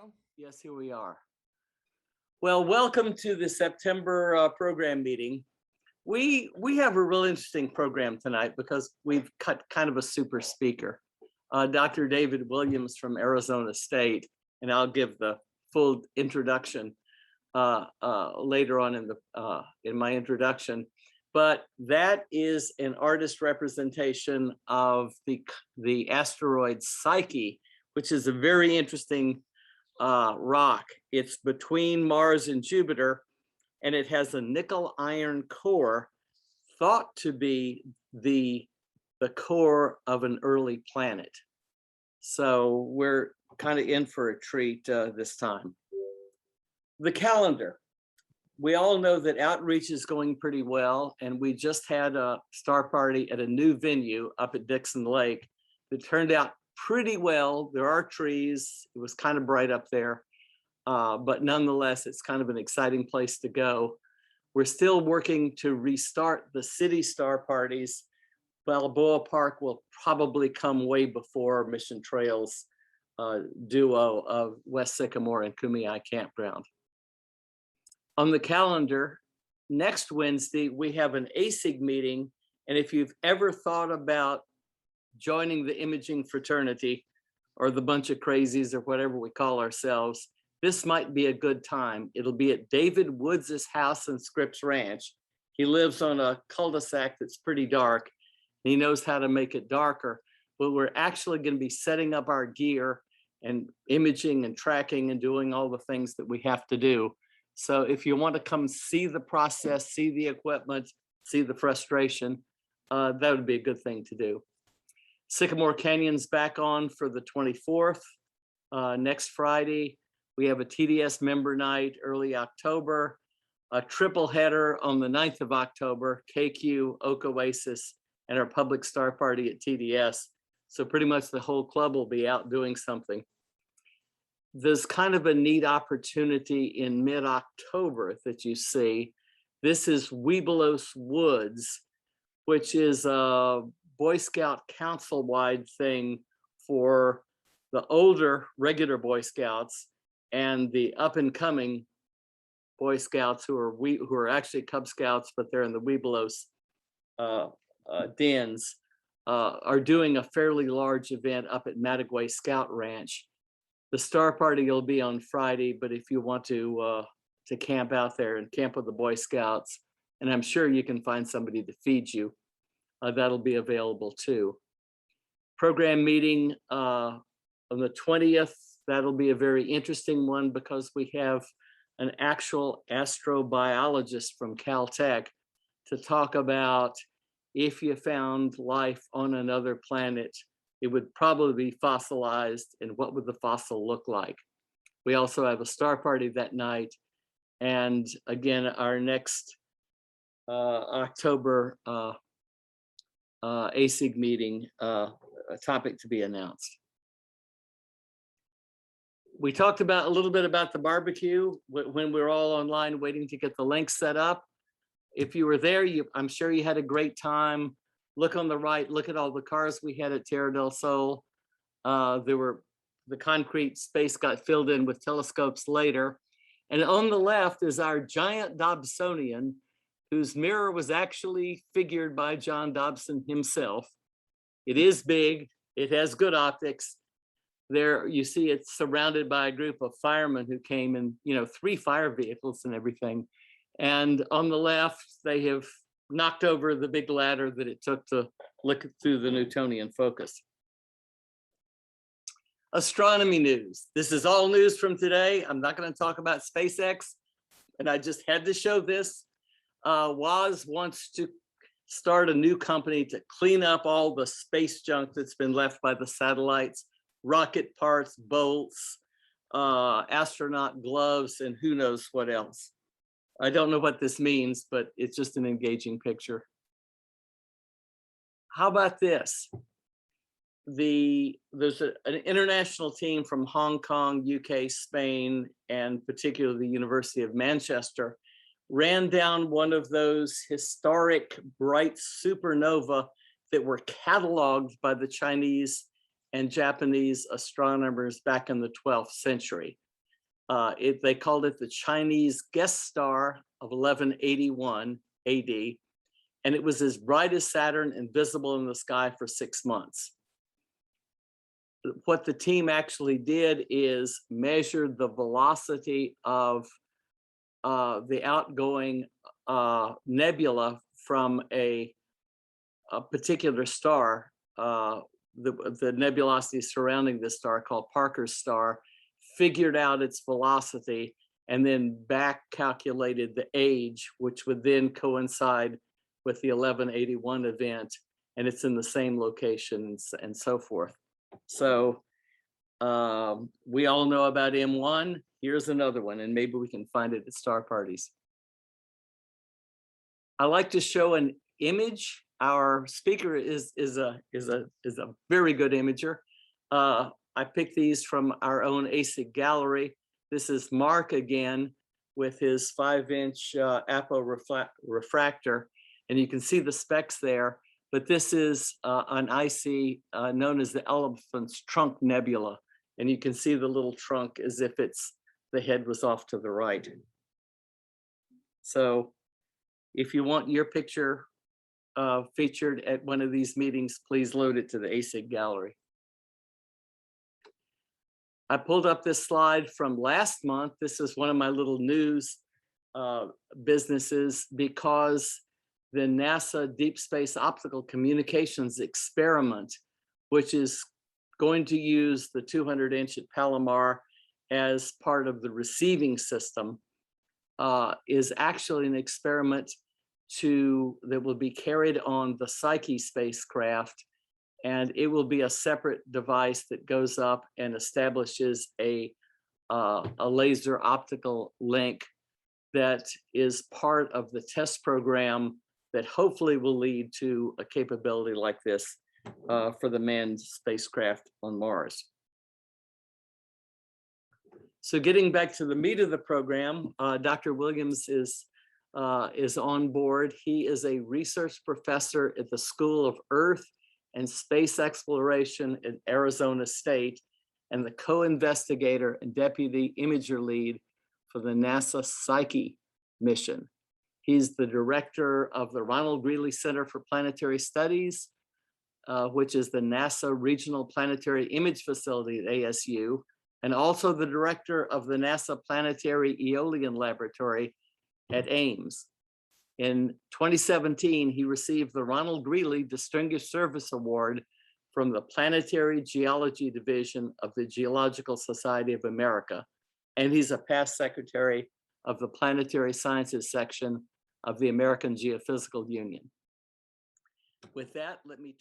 Well, yes, here we are. Well, welcome to the September program meeting. We have a real interesting program tonight because we've cut kind of a super speaker, Dr. David Williams from Arizona State, and I'll give the full introduction later on in my introduction. But that is an artist representation of the asteroid Psyche, which is a very interesting rock. It's between Mars and Jupiter, and it has a nickel iron core thought to be the core of an early planet. So we're kind of in for a treat this time. The calendar. We all know that outreach is going pretty well, and we just had a star party at a new venue up at Dixon Lake that turned out pretty well. There are trees. It was kind of bright up there, but nonetheless, it's kind of an exciting place to go. We're still working to restart the city star parties. Balboa Park will probably come way before Mission Trails duo of West Sycamore and Kumeyaay Campground. On the calendar, next Wednesday, we have an ASIG meeting. And if you've ever thought about joining the imaging fraternity or the bunch of crazies or whatever we call ourselves, this might be a good time. It'll be at David Woods' house in Scripps Ranch. He lives on a cul-de-sac that's pretty dark. He knows how to make it darker, but we're actually going to be setting up our gear and imaging and tracking and doing all the things that we have to do. So if you want to come see the process, see the equipment, see the frustration, that would be a good thing to do. Sycamore Canyon's back on for the 24th. Next Friday, we have a TDS member night early October, a triple header on the 9th of October, KQ, Oak Oasis, and our public star party at TDS. So pretty much the whole club will be out doing something. There's kind of a neat opportunity in mid-October that you see. This is Webelos Woods, which is a Boy Scout council-wide thing for the older regular Boy Scouts and the up-and-coming Boy Scouts who are actually Cub Scouts, but they're in the Webelos dens, are doing a fairly large event up at Mattagway Scout Ranch. The star party will be on Friday, but if you want to camp out there and camp with the Boy Scouts, and I'm sure you can find somebody to feed you, that'll be available too. Program meeting on the 20th, that'll be a very interesting one because we have an actual astrobiologist from Caltech to talk about if you found life on another planet, it would probably be fossilized, and what would the fossil look like? We also have a star party that night. And again, our next October ASIG meeting, a topic to be announced. We talked about a little bit about the barbecue when we were all online waiting to get the link set up. If you were there, I'm sure you had a great time. Look on the right, look at all the cars we had at Tierra del Sol. The concrete space got filled in with telescopes later. And on the left is our giant Dobsonian, whose mirror was actually figured by John Dobson himself. It is big, it has good optics. There you see it's surrounded by a group of firemen who came in, 3 fire vehicles and everything. And on the left, they have knocked over the big ladder that it took to look through the Newtonian focus. Astronomy news. This is all news from today. I'm not going to talk about SpaceX, and I just had to show this. WAS wants to start a new company to clean up all the space junk that's been left by the satellites, rocket parts, bolts, astronaut gloves, and who knows what else. I don't know what this means, but it's just an engaging picture. How about this? There's an international team from Hong Kong, UK, Spain, and particularly the University of Manchester, ran down one of those historic bright supernova that were cataloged by the Chinese and Japanese astronomers back in the 12th century. They called it the Chinese guest star of 1181 AD, and it was as bright as Saturn and visible in the sky for 6 months. What the team actually did is measured the velocity of the outgoing nebula from a particular star, the nebulosity surrounding this star called Parker's star, figured out its velocity, and then back calculated the age, which would then coincide with the 1181 event, and it's in the same location and so forth. So we all know about M1. Here's another one, and maybe we can find it at star parties. I like to show an image. Our speaker is a very good imager. I picked these from our own ASIC gallery. This is Mark again with his 5-inch Apo refractor, and you can see the specs there. But this is an IC known as the Elephant's Trunk Nebula, and you can see the little trunk as if the head was off to the right. So if you want your picture featured at one of these meetings, please load it to the ASIC gallery. I pulled up this slide from last month. This is one of my little news businesses, because the NASA Deep Space Optical Communications experiment, which is going to use the 200-inch at Palomar as part of the receiving system, is actually an experiment that will be carried on the Psyche spacecraft, and it will be a separate device that goes up and establishes a laser optical link that is part of the test program that hopefully will lead to a capability like this for the manned spacecraft on Mars. So getting back to the meat of the program, Dr. Williams is on board. He is a research professor at the School of Earth and Space Exploration at Arizona State, and the co-investigator and deputy imager lead for the NASA Psyche mission. He's the director of the Ronald Greeley Center for Planetary Studies, which is the NASA Regional Planetary Image Facility at ASU, and also the director of the NASA Planetary Aeolian Laboratory at Ames. In 2017, he received the Ronald Greeley Distinguished Service Award from the Planetary Geology Division of the Geological Society of America, and he's a past secretary of the Planetary Sciences section of the American Geophysical Union. With that, let me